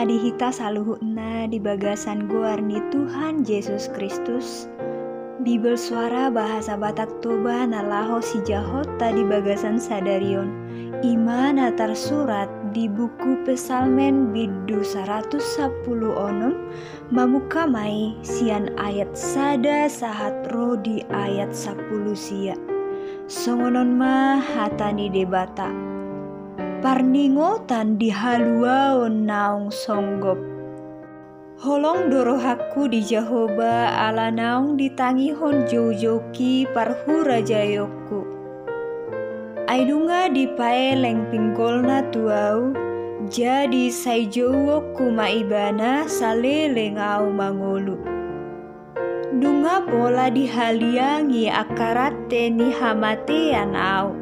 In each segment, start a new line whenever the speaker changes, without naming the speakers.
madihita saluhutna di bagasan guarni Tuhan Yesus Kristus. Bibel suara bahasa Batak Toba nalaho si jahot tadi bagasan sadarion. Iman tersurat di buku Pesalmen bidu 110 onom mamuka mai sian ayat sada sahat ro di ayat 10 sia. Songonon mah hatani debata. Parningotan di haluaon naung songgop. Holong dorohaku di Jahoba ala naung ditangihon jojoki parhura jayokku. Aidunga di paeleng pinggolna tuau, jadi saijowokku maibana saleleng au mangolu. Dunga pola dihaliangi akarate ni hamatean au.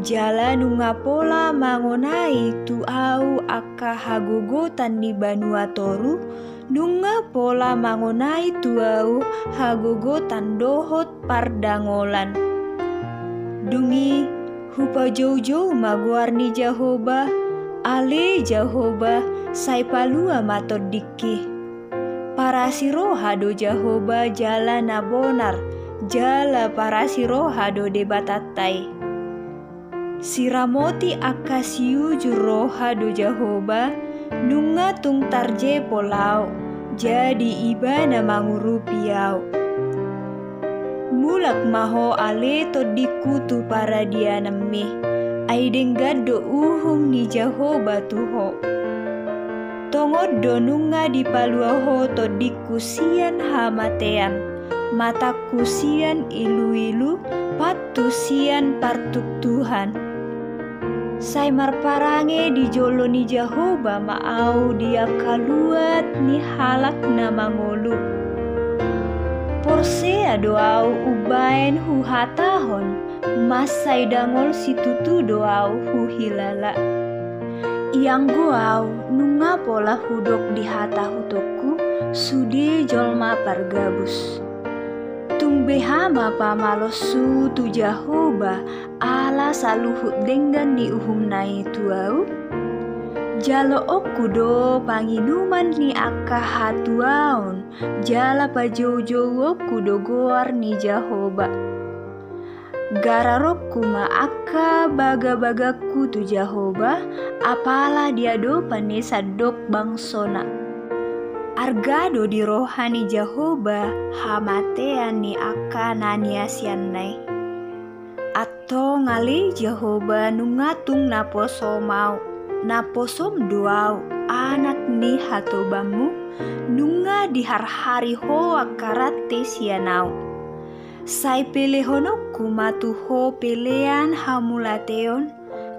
Jala nunga pola mangonai tu au aka hagogotan di Banua Toru, nunga pola mangonai tu au hagogotan dohot pardangolan. Dungi hupa jauh-jauh maguarni Jahoba, ale Jahoba sai palua mato diki. Parasiroha do Jahoba jala nabonar, jala parasiroha do debatatai. Siramoti akasiu juroha do Jahoba, nunga tung tarje polau, jadi ibana mangurupiau. Mulak maho ale to dikutu para dia nemi, aideng gado uhum ni Jahoba tuho. Tongod do nunga di paluaho to dikusian hamatean, mata kusian ilu-ilu, patusian partuk Tuhan. Sai marparange di jolo ni Jahoba maau dia kaluat ni halak na mangolu. Porsea doau ubaen hu hatahon, masai dangol situtu doau hu hilala. Iang guau nunga pola hudok di hata hutoku, sudi jolma pargabus. Tung behama pamalosu tu Jahoba ala saluhut dengan di uhum nai tuau. Jalo oku do panginuman ni akka hatuaon, jala pajojo oku do goar ni Jahoba. Gararokku ma akka baga-bagaku tu Jahoba, apala dia do panesa dok bangsona. Argado di rohani Jahoba hamatean ni akka naniasian nai. Atau ngali Jahoba nungatung naposo mau, naposom doau anak ni hatobamu, nunga di har-hari hoa karate sianau. Sai pelehonokku matuho pelean hamulateon,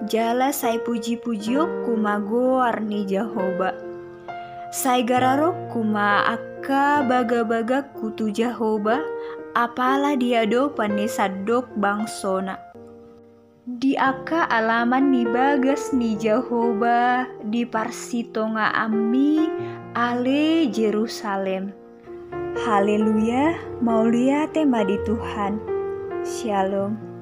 jala sai puji-pujiokku magoar ni Jahoba. Sai gararokku ma akka baga-bagaku tu Jahoba, apala dia do panesa dok bangsona. Di akka alaman ni bagas ni Jahoba, di parsitonga ammi ale Jerusalem. Haleluya, maulia tema di Tuhan. Shalom.